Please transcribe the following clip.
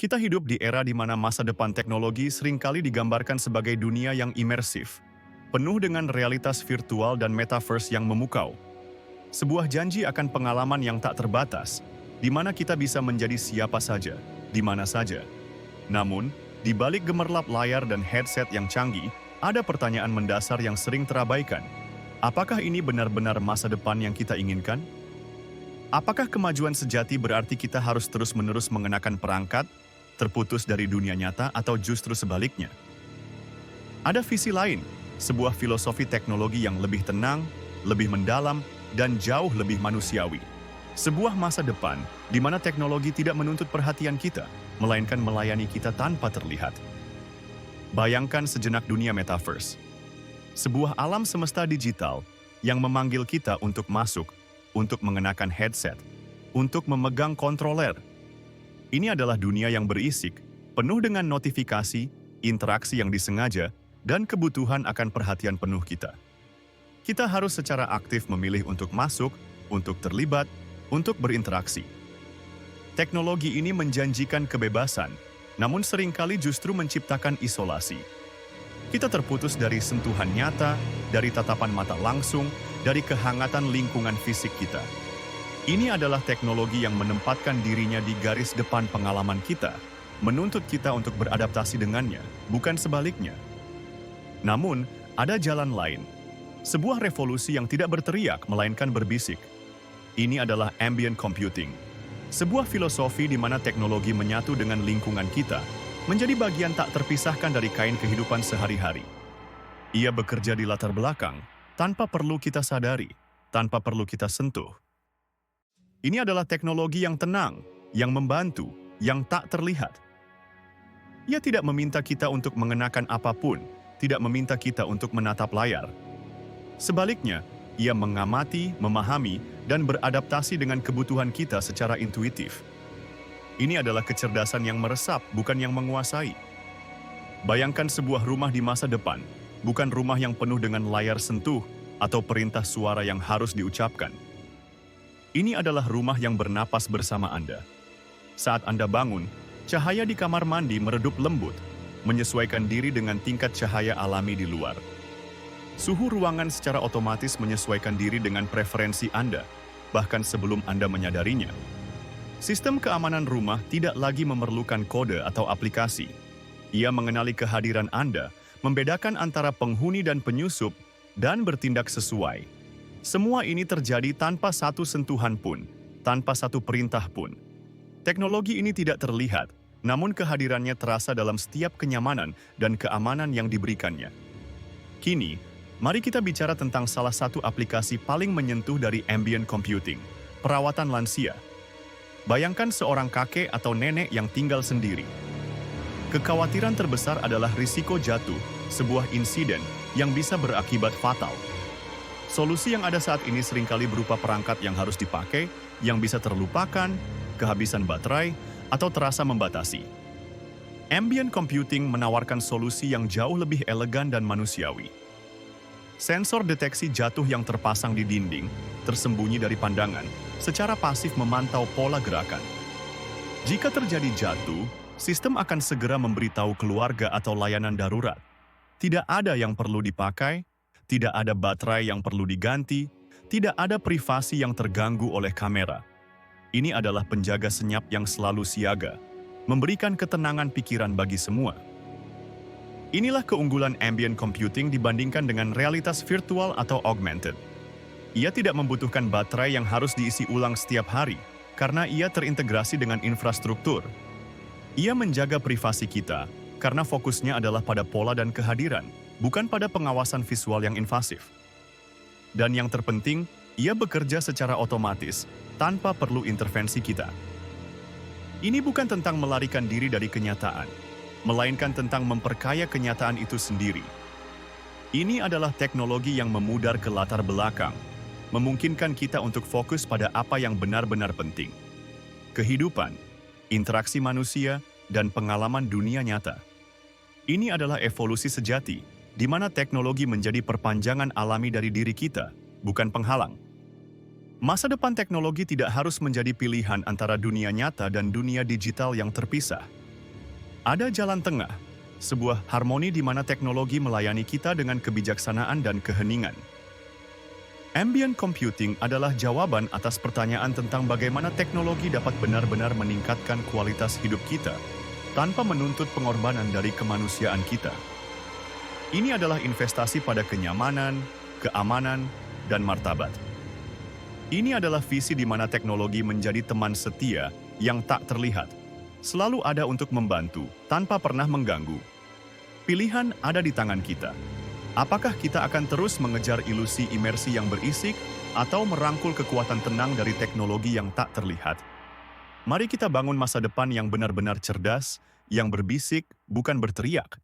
Kita hidup di era di mana masa depan teknologi seringkali digambarkan sebagai dunia yang imersif, penuh dengan realitas virtual dan metaverse yang memukau. Sebuah janji akan pengalaman yang tak terbatas, di mana kita bisa menjadi siapa saja, di mana saja. Namun, di balik gemerlap layar dan headset yang canggih, ada pertanyaan mendasar yang sering terabaikan. Apakah ini benar-benar masa depan yang kita inginkan? Apakah kemajuan sejati berarti kita harus terus-menerus mengenakan perangkat, terputus dari dunia nyata, atau justru sebaliknya? Ada visi lain, sebuah filosofi teknologi yang lebih tenang, lebih mendalam, dan jauh lebih manusiawi. Sebuah masa depan di mana teknologi tidak menuntut perhatian kita, melainkan melayani kita tanpa terlihat. Bayangkan sejenak dunia metaverse. Sebuah alam semesta digital yang memanggil kita untuk masuk, untuk mengenakan headset, untuk memegang kontroler. Ini adalah dunia yang berisik, penuh dengan notifikasi, interaksi yang disengaja, dan kebutuhan akan perhatian penuh kita. Kita harus secara aktif memilih untuk masuk, untuk terlibat, untuk berinteraksi. Teknologi ini menjanjikan kebebasan, namun seringkali justru menciptakan isolasi. Kita terputus dari sentuhan nyata, dari tatapan mata langsung, dari kehangatan lingkungan fisik kita. Ini adalah teknologi yang menempatkan dirinya di garis depan pengalaman kita, menuntut kita untuk beradaptasi dengannya, bukan sebaliknya. Namun, ada jalan lain. Sebuah revolusi yang tidak berteriak, melainkan berbisik. Ini adalah ambient computing. Sebuah filosofi di mana teknologi menyatu dengan lingkungan kita, menjadi bagian tak terpisahkan dari kain kehidupan sehari-hari. Ia bekerja di latar belakang, tanpa perlu kita sadari, tanpa perlu kita sentuh. Ini adalah teknologi yang tenang, yang membantu, yang tak terlihat. Ia tidak meminta kita untuk mengenakan apapun, tidak meminta kita untuk menatap layar. Sebaliknya, ia mengamati, memahami, dan beradaptasi dengan kebutuhan kita secara intuitif. Ini adalah kecerdasan yang meresap, bukan yang menguasai. Bayangkan sebuah rumah di masa depan, bukan rumah yang penuh dengan layar sentuh atau perintah suara yang harus diucapkan. Ini adalah rumah yang bernapas bersama Anda. Saat Anda bangun, cahaya di kamar mandi meredup lembut, menyesuaikan diri dengan tingkat cahaya alami di luar. Suhu ruangan secara otomatis menyesuaikan diri dengan preferensi Anda, bahkan sebelum Anda menyadarinya. Sistem keamanan rumah tidak lagi memerlukan kode atau aplikasi. Ia mengenali kehadiran Anda, membedakan antara penghuni dan penyusup, dan bertindak sesuai. Semua ini terjadi tanpa satu sentuhan pun, tanpa satu perintah pun. Teknologi ini tidak terlihat, namun kehadirannya terasa dalam setiap kenyamanan dan keamanan yang diberikannya. Kini, mari kita bicara tentang salah satu aplikasi paling menyentuh dari ambient computing, perawatan lansia. Bayangkan seorang kakek atau nenek yang tinggal sendiri. Kekhawatiran terbesar adalah risiko jatuh, sebuah insiden yang bisa berakibat fatal. Solusi yang ada saat ini seringkali berupa perangkat yang harus dipakai, yang bisa terlupakan, kehabisan baterai, atau terasa membatasi. Ambient computing menawarkan solusi yang jauh lebih elegan dan manusiawi. Sensor deteksi jatuh yang terpasang di dinding, tersembunyi dari pandangan, secara pasif memantau pola gerakan. Jika terjadi jatuh, sistem akan segera memberitahu keluarga atau layanan darurat. Tidak ada yang perlu dipakai, tidak ada baterai yang perlu diganti, tidak ada privasi yang terganggu oleh kamera. Ini adalah penjaga senyap yang selalu siaga, memberikan ketenangan pikiran bagi semua. Inilah keunggulan ambient computing dibandingkan dengan realitas virtual atau augmented. Ia tidak membutuhkan baterai yang harus diisi ulang setiap hari, karena ia terintegrasi dengan infrastruktur. Ia menjaga privasi kita, karena fokusnya adalah pada pola dan kehadiran, bukan pada pengawasan visual yang invasif. Dan yang terpenting, ia bekerja secara otomatis, tanpa perlu intervensi kita. Ini bukan tentang melarikan diri dari kenyataan, melainkan tentang memperkaya kenyataan itu sendiri. Ini adalah teknologi yang memudar ke latar belakang, memungkinkan kita untuk fokus pada apa yang benar-benar penting. Kehidupan, interaksi manusia, dan pengalaman dunia nyata. Ini adalah evolusi sejati, di mana teknologi menjadi perpanjangan alami dari diri kita, bukan penghalang. Masa depan teknologi tidak harus menjadi pilihan antara dunia nyata dan dunia digital yang terpisah. Ada jalan tengah, sebuah harmoni di mana teknologi melayani kita dengan kebijaksanaan dan keheningan. Ambient computing adalah jawaban atas pertanyaan tentang bagaimana teknologi dapat benar-benar meningkatkan kualitas hidup kita tanpa menuntut pengorbanan dari kemanusiaan kita. Ini adalah investasi pada kenyamanan, keamanan, dan martabat. Ini adalah visi di mana teknologi menjadi teman setia yang tak terlihat, selalu ada untuk membantu tanpa pernah mengganggu. Pilihan ada di tangan kita. Apakah kita akan terus mengejar ilusi imersi yang berisik atau merangkul kekuatan tenang dari teknologi yang tak terlihat? Mari kita bangun masa depan yang benar-benar cerdas, yang berbisik, bukan berteriak.